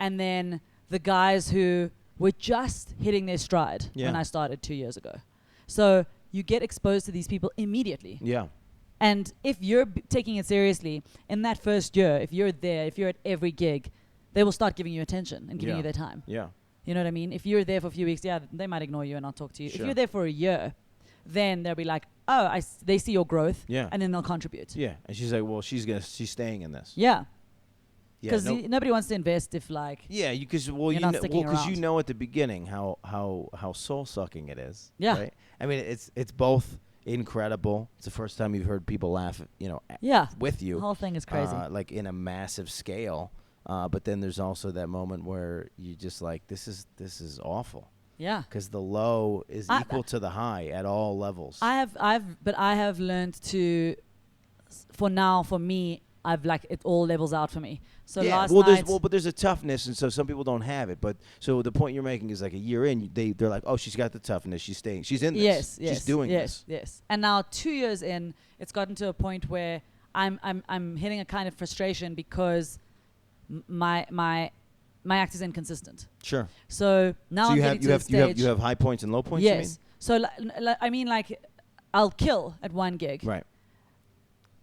and then the guys who were just hitting their stride when I started 2 years ago. So you get exposed to these people immediately. Yeah. And if you're taking it seriously, in that first year, if you're at every gig, they will start giving you attention and giving you their time. Yeah. You know what I mean? If you're there for a few weeks, they might ignore you and not talk to you. Sure. If you're there for a year, then they'll be like, oh, they see your growth, Yeah. and then they'll contribute. Yeah, and she's like, well, she's staying in this. Yeah. Yeah, Because nobody wants to invest if yeah, because you're not sticking you around. know at the beginning how soul sucking it is. Yeah. Right? I mean, it's both incredible. It's the first time you've heard people laugh, with you. The whole thing is crazy. Like in a massive scale. But then there's also that moment where you just like, this is awful. Yeah. Because the low is equal to the high at all levels. I have learned to, for me, I've like it all levels out for me. So last night, but there's a toughness, and so some people don't have it. But so the point you're making is like a year in, they're like, oh, she's got the toughness, she's staying, she's in this, yes, she's doing this. Yes. And now 2 years in, it's gotten to a point where I'm hitting a kind of frustration because my act is inconsistent. Sure. So now so I'm you getting to the stage. you have high points and low points. Yes. You mean? So I mean, like, I'll kill at one gig. Right.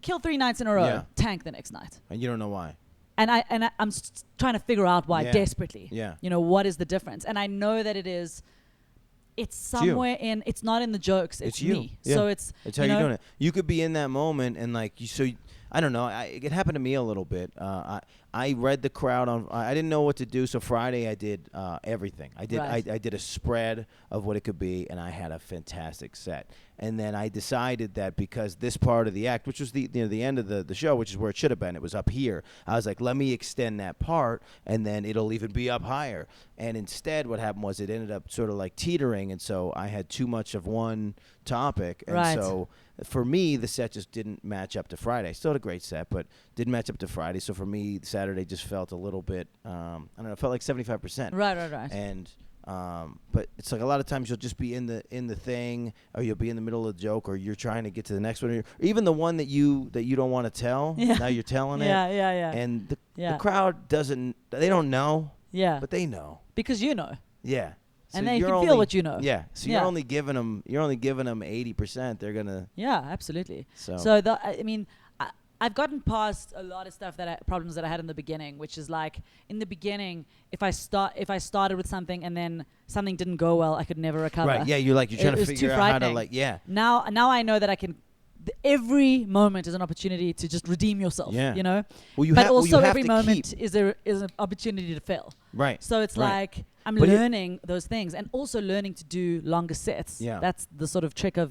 Kill 3 nights in a row. Yeah. Tank the next night. And you don't know why. And I'm trying to figure out why desperately. Yeah. What is the difference? And I know that it's somewhere it's not in the jokes. It's you. me. Yeah. So it's how you're doing it. You could be in that moment and like I don't know. It happened to me a little bit. I read the crowd I didn't know what to do. So Friday I did everything. I did a spread of what it could be, and I had a fantastic set. And then I decided that because this part of the act, which was the end of the show, which is where it should have been, it was up here. I was like, let me extend that part, and then it'll even be up higher. And instead, what happened was it ended up sort of like teetering, and so I had too much of one topic, and so for me, the set just didn't match up to Friday. Still had a great set, but didn't match up to Friday. So for me, Saturday just felt a little bit, I don't know, it felt like 75%. Right. And but it's like a lot of times you'll just be in the thing, or you'll be in the middle of the joke, or you're trying to get to the next one, or even the one that you don't want to tell. Yeah. Now you're telling it. Yeah. And the crowd they don't know. Yeah. But they know. Because you know. Yeah. So and they can feel what you know. Yeah. So you're only giving them 80%. They're gonna. Yeah, absolutely. So I mean, I've gotten past a lot of stuff problems that I had in the beginning, which is like in the beginning, if I started with something and then something didn't go well, I could never recover. Right. Yeah. You're trying to figure out how to like. Yeah. Now I know that I can. Every moment is an opportunity to just redeem yourself. Yeah. Well, but also every moment is an opportunity to fail. Right. So it's like I'm learning those things, and also learning to do longer sets. Yeah. That's the sort of trick of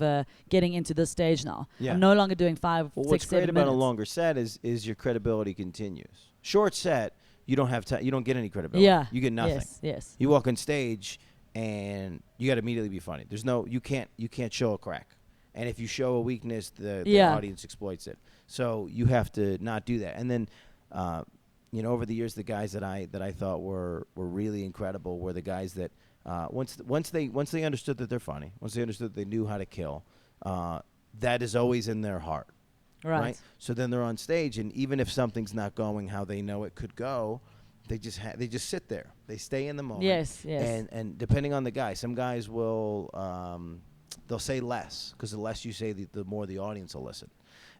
getting into this stage now. Yeah. I'm no longer doing 5, 6, 7 minutes. What's great about a longer set is your credibility continues. Short set, you don't have you don't get any credibility. Yeah. You get nothing. Yes. You walk on stage and you got to immediately be funny. You can't show a crack. And if you show a weakness, the audience exploits it. So you have to not do that. And then, over the years, the guys that I thought were really incredible were the guys that once they understood that they're funny, once they understood that they knew how to kill, that is always in their heart. Right. So then they're on stage, and even if something's not going how they know it could go, they just sit there. They stay in the moment. Yes. And depending on the guy, some guys will. They'll say less, because the less you say, the more the audience will listen.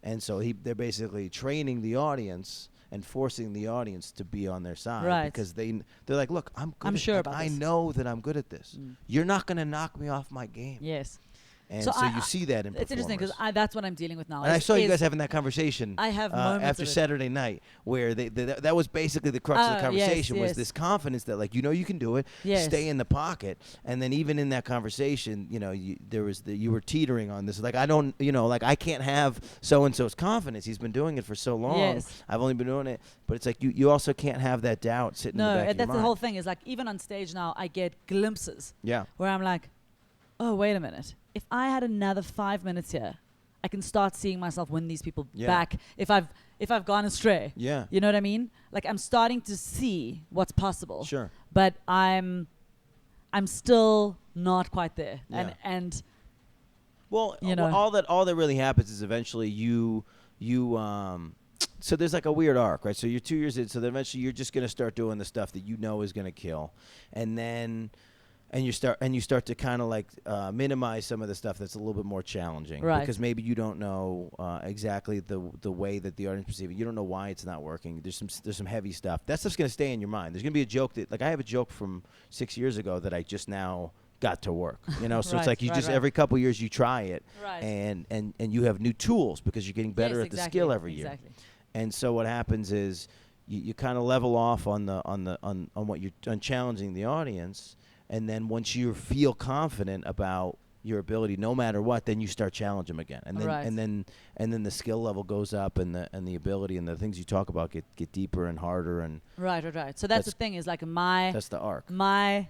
And so they're basically training the audience and forcing the audience to be on their side. Right. Because they're like, look, I'm sure about I this. know that I'm good at this. You're not going to knock me off my game. Yes. And so you see that in performers. It's interesting because that's what I'm dealing with now. And I saw you guys having that conversation. I have moments after Saturday night, where that was basically the crux of the conversation. Was this confidence that like you can do it, stay in the pocket, and then even in that conversation, you were teetering on this. Like I don't, I can't have so and so's confidence. He's been doing it for so long. Yes. I've only been doing it, but it's like you also can't have that doubt sitting in the back of your that's mind. the whole thing. Is like even on stage now, I get glimpses. Yeah. Where I'm like, oh wait a minute. If I had another 5 minutes here, I can start seeing myself win these people back. If I've gone astray, yeah, you know what I mean. Like I'm starting to see what's possible. Sure, but I'm still not quite there. Yeah. And well, all that really happens is eventually you so there's like a weird arc, right? So you're 2 years in, so then eventually you're just gonna start doing the stuff that you know is gonna kill, and then. And you start to kind of like minimize some of the stuff that's a little bit more challenging, right? Because maybe you don't know exactly the way that the audience perceives it. You don't know why it's not working. There's some heavy stuff. That stuff's gonna stay in your mind. There's gonna be a joke that I have a joke from 6 years ago that I just now got to work. You know, so Right, it's like you right, just right. every couple years you try it, Right. and you have new tools because you're getting better Yes, at the skill every exactly. year. And so what happens is you kind of level off on what you're on challenging the audience, and then once you feel confident about your ability, no matter what, then you start challenging them again, and then Right. and then the skill level goes up, and the ability and the things you talk about get deeper and harder, and Right. So that's the thing is like that's the arc. my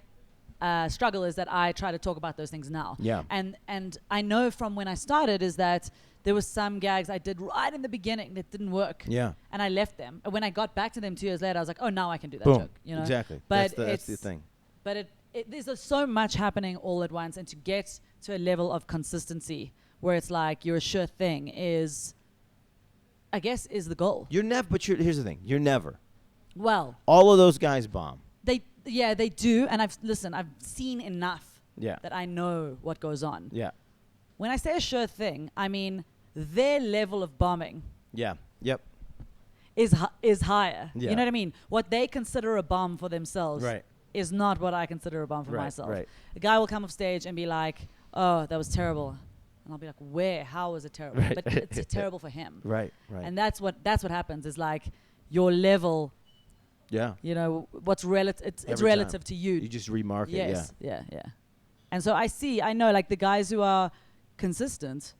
struggle is that I try to talk about those things now. Yeah. And I know from when I started is that there was some gags I did right in the beginning that didn't work. Yeah. And I left them. And when I got back to them 2 years later, I was like, oh, now I can do that Boom. joke. You know? Exactly. But That's the thing. But there's so much happening all at once, and to get to a level of consistency where it's like you're a sure thing is, I guess, is the goal. You're never. But here's the thing. You're never. Well, All of those guys bomb. they do, and I've seen enough Yeah. that I know what goes on. Yeah. When I say a sure thing, I mean their level of bombing Yeah. Yep. is higher. Yeah. You know what I mean? What they consider a bomb for themselves Right. is not what I consider a bomb for Right, myself. right. A guy will come off stage and be like, "Oh, that was terrible," and I'll be like, "Where? How was it terrible?" Right. But it's terrible for him. Right. Right. And that's what happens is like your level. yeah. You know what's relative. It's Every relative time. to you. You just remark Yes. it. Yeah. And so I know like the guys who are consistent,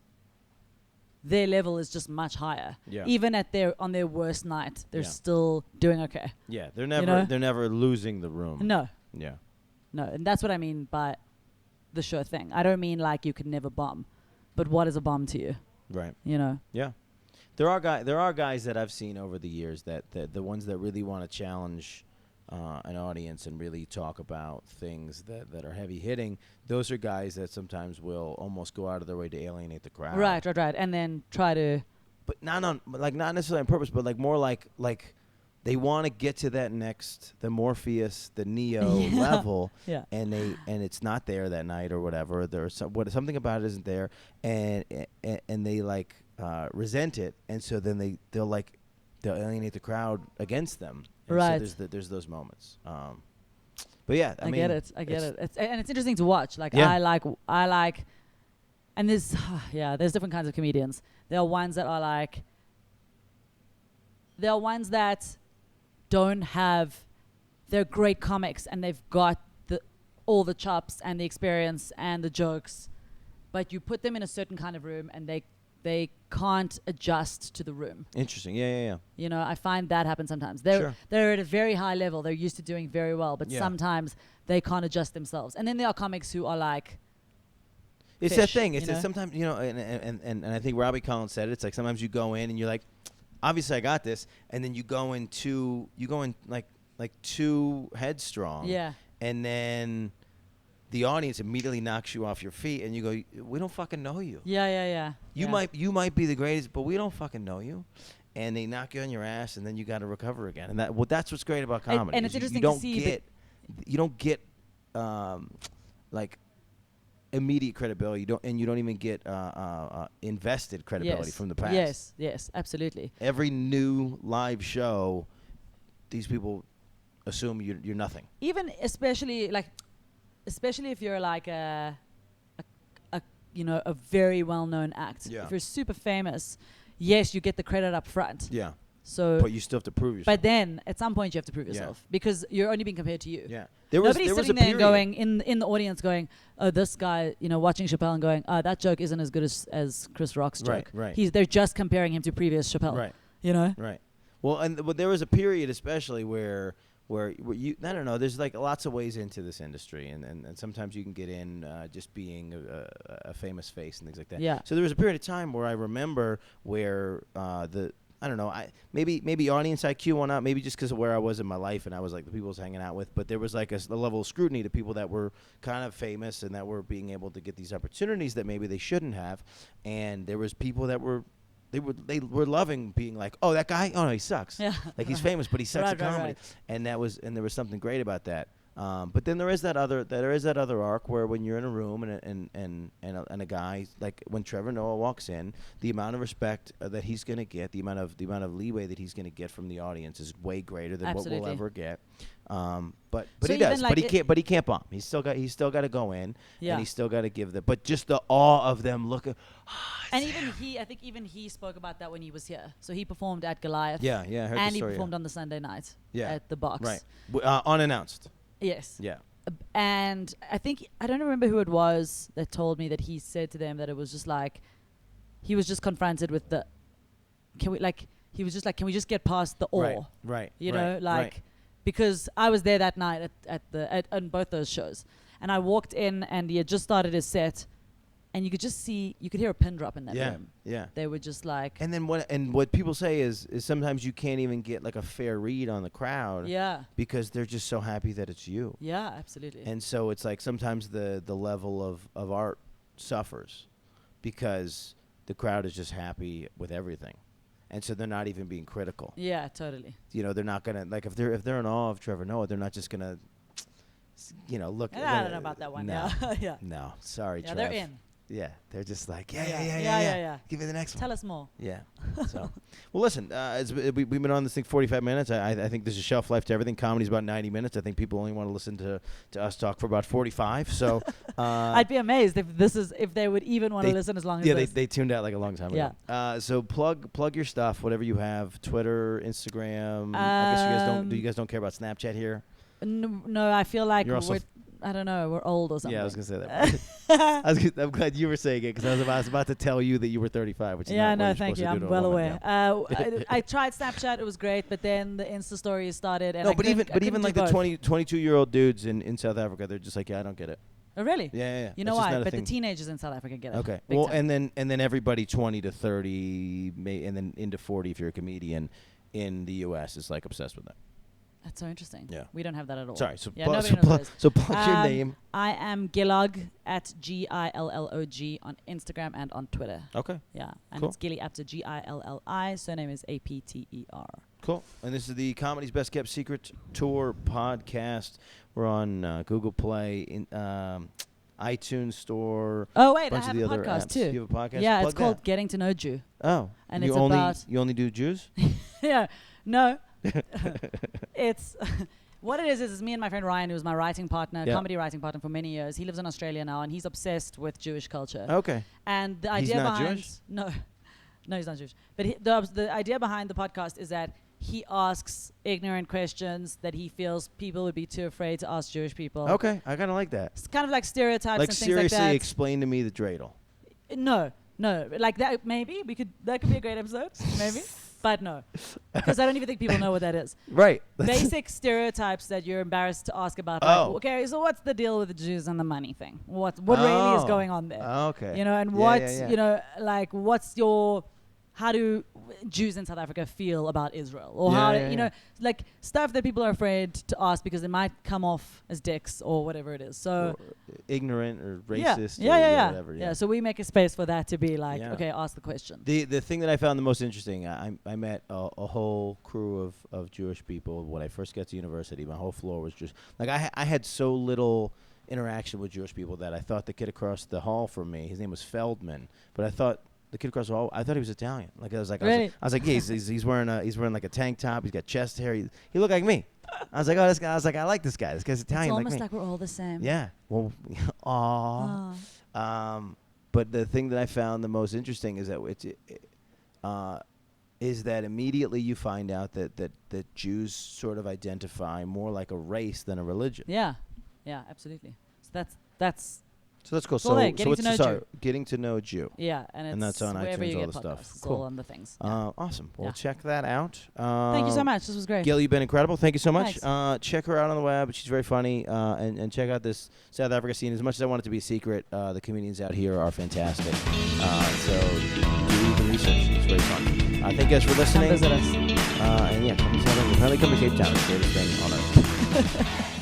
their level is just much higher. Yeah. Even on their worst night, they're Yeah. still doing okay. Yeah. know? They're never losing the room. No, Yeah. and that's what I mean by the sure thing. I don't mean like you could never bomb, but what is a bomb to you? Right. You know? Yeah. There are guys that I've seen over the years that the ones that really want to challenge an audience and really talk about things that are heavy hitting. Those are guys that sometimes will almost go out of their way to alienate the crowd. Right. And then try to. But not necessarily on purpose, but more like they want to get to that next, the Morpheus, the Neo Yeah. level, Yeah. and it's not there that night or whatever. There's something about it isn't there, and they like resent it, and so then they'll alienate the crowd against them. And Right. So there's those moments. But yeah, I mean, get it. And it's interesting to watch. Like Yeah. I like, and there's there's different kinds of comedians. There are ones that are like. There are ones that don't have. They're great comics and they've got all the chops and the experience and the jokes, but you put them in a certain kind of room and they can't adjust to the room. Interesting. Yeah. You know, I find that happens sometimes. Sure. They're at a very high level. They're used to doing very well, but Yeah. sometimes they can't adjust themselves. And then there are comics who are like, It's fish, that thing. you It's know? that sometimes, you know, and I think Robbie Collins said it. It's like sometimes you go in and you're like, obviously I got this, and then you go in like too headstrong. Yeah. And then the audience immediately knocks you off your feet, and you go, "We don't fucking know you. yeah. You might be the greatest, but we don't fucking know you." And they knock you on your ass, and then you got to recover again. And that's what's great about comedy. And is it's interesting you to don't see get you don't get like immediate credibility. You don't even get invested credibility from the past. Yes, absolutely. Every new live show, these people assume you're nothing. Even especially if you're like a very well-known act. Yeah. If you're super famous, yes, you get the credit up front. Yeah. So, But you still have to prove yourself. but then at some point you have to prove Yeah. yourself because you're only being compared to you. Yeah. Nobody's sitting there and period. going in the audience going, "Oh, this guy," watching Chappelle and going, "Oh, that joke isn't as good as Chris Rock's joke." Right. They're just comparing him to previous Chappelle. Right. You know? Right. Well, but there was a period especially where you, I don't know, there's like lots of ways into this industry, and sometimes you can get in just being a famous face and things like that. Yeah. So there was a period of time where I remember where I don't know, maybe audience IQ went up, maybe just because of where I was in my life and I was like the people I was hanging out with, but there was like a level of scrutiny to people that were kind of famous and that were being able to get these opportunities that maybe they shouldn't have, and there was people that were they were loving being like, "Oh, that guy, oh no, he sucks." Yeah. Like he's famous, but he sucks at Right, comedy. right. And there was something great about that. But then there is that other arc where when you're in a room and a guy, like when Trevor Noah walks in, the amount of respect that he's going to get, the amount of leeway that he's going to get from the audience is way greater than Absolutely. what we'll ever get. But So he does. even But he can't bomb. He's still got to go in, Yeah. and he's still got to give the. But just the awe of them looking. And I think even he spoke about that when he was here. So he performed at Goliath. Yeah, I heard And the he story, performed on the Sunday night Yeah. at the box. Right, unannounced. Yes. Yeah. And I don't remember who it was that told me that he said to them that it was just like, he was just confronted with can we just get past the awe? Right. You right, know, like, right. because I was there that night on both those shows. And I walked in and he had just started his set and you could hear a pin drop in that room. Yeah. They were just like. And then what people say is sometimes you can't even get like a fair read on the crowd. Yeah. Because they're just so happy that it's you. Yeah, absolutely. And so it's like sometimes the level of art suffers because the crowd is just happy with everything. And so they're not even being critical. Yeah, totally. You know, they're not gonna like if they're in awe of Trevor Noah, they're not just gonna look. I don't know about that one. No. Yeah. Yeah. No, sorry, Yeah, Trev. they're in. Yeah, they're just like Yeah. Give me the next one. Tell us more. Yeah. So, well, listen. We've been on this thing 45 minutes. I think there's a shelf life to everything. Comedy's about 90 minutes. I think people only want to listen to us talk for about 45. So, I'd be amazed if they would even want to listen as long as this. Yeah, they tuned out like a long time ago. So plug your stuff, whatever you have. Twitter, Instagram. I guess you guys don't. You guys don't care about Snapchat here? No, I feel like I don't know, we're old or something. Yeah, I was gonna say that. I'm glad you were saying it because I was about to tell you that you were 35, which is not what you're thank supposed you. to do I'm to a well woman, aware. I tried Snapchat; it was great, but then the Insta stories started. And but even like the 22-year-old dudes in South Africa, they're just like, I don't get it. Oh, really? Yeah. You know why? But the teenagers in South Africa get it. Okay. Big Well, time. and then everybody 20 to 30, and then into 40 if you're a comedian in the U.S. is like obsessed with that. That's so interesting. Yeah. We don't have that at all. Sorry. So nobody knows what it is. so plug your name. I am Gillog at Gillog on Instagram and on Twitter. Okay. Yeah. And Cool. it's Gilli Apter, Gilli. Surname is Apter. Cool. And this is the Comedy's Best Kept Secret Tour podcast. We're on Google Play, iTunes Store. Oh, wait, I bunch have of the a other podcast apps. too. You have a podcast? Yeah, Plug it's called that. Getting to Know Jew. Oh. And you it's only, about. You only do Jews? Yeah. No. It's. What it is me and my friend Ryan, who was my writing partner, comedy writing partner for many years. He lives in Australia now, and he's obsessed with Jewish culture. Okay. And the He's idea not behind Jewish? no, he's not Jewish. But the idea behind the podcast is that he asks ignorant questions that he feels people would be too afraid to ask Jewish people. Okay, I kind of like that. It's kind of like stereotypes Like and things like that. seriously, explain to me the dreidel. No, like that. Maybe that could be a great episode. Maybe. But no, because I don't even think people know what that is. Right. Basic stereotypes that you're embarrassed to ask about. Oh. Like, okay, so what's the deal with the Jews and the money thing? What really is going on there? Okay. You know, and Yeah. you know, like how do Jews in South Africa feel about Israel? Or like stuff that people are afraid to ask because it might come off as dicks or whatever it is. So or ignorant or racist yeah. whatever. Yeah, so we make a space for that to be like, Yeah. okay, ask the question. The thing that I found the most interesting, I met a whole crew of Jewish people when I first got to university. My whole floor was just like I had so little interaction with Jewish people that I thought the kid across the hall from me, his name was Feldman, but I thought the kid across the hall, I thought he was Italian. Like I was like, Really? I was like, yeah, he's wearing like a tank top. He's got chest hair. He looked like me. I was like, oh, this guy. I was like, I like this guy. This guy's Italian It's like almost me. like we're all the same. Yeah. Well, but the thing that I found the most interesting is that is that immediately you find out that Jews sort of identify more like a race than a religion. Yeah, absolutely. So that's So that's cool. So there, Getting to Know Jew. Getting to Know Jew. yeah, and it's that's on wherever iTunes, you all get the stuff. podcasts. It's Cool. all on the things. Yeah. Awesome. Well, Yeah. check that out. Thank you so much. This was great. Gilli, you've been incredible. Thank you so much. Thanks. Check her out on the web. She's very funny. And check out this South Africa scene. As much as I want it to be a secret, the comedians out here are fantastic. So do the research. It's very fun. Thank you guys for listening. Come visit us. And yeah, come to Cape Town. It's the greatest thing on earth.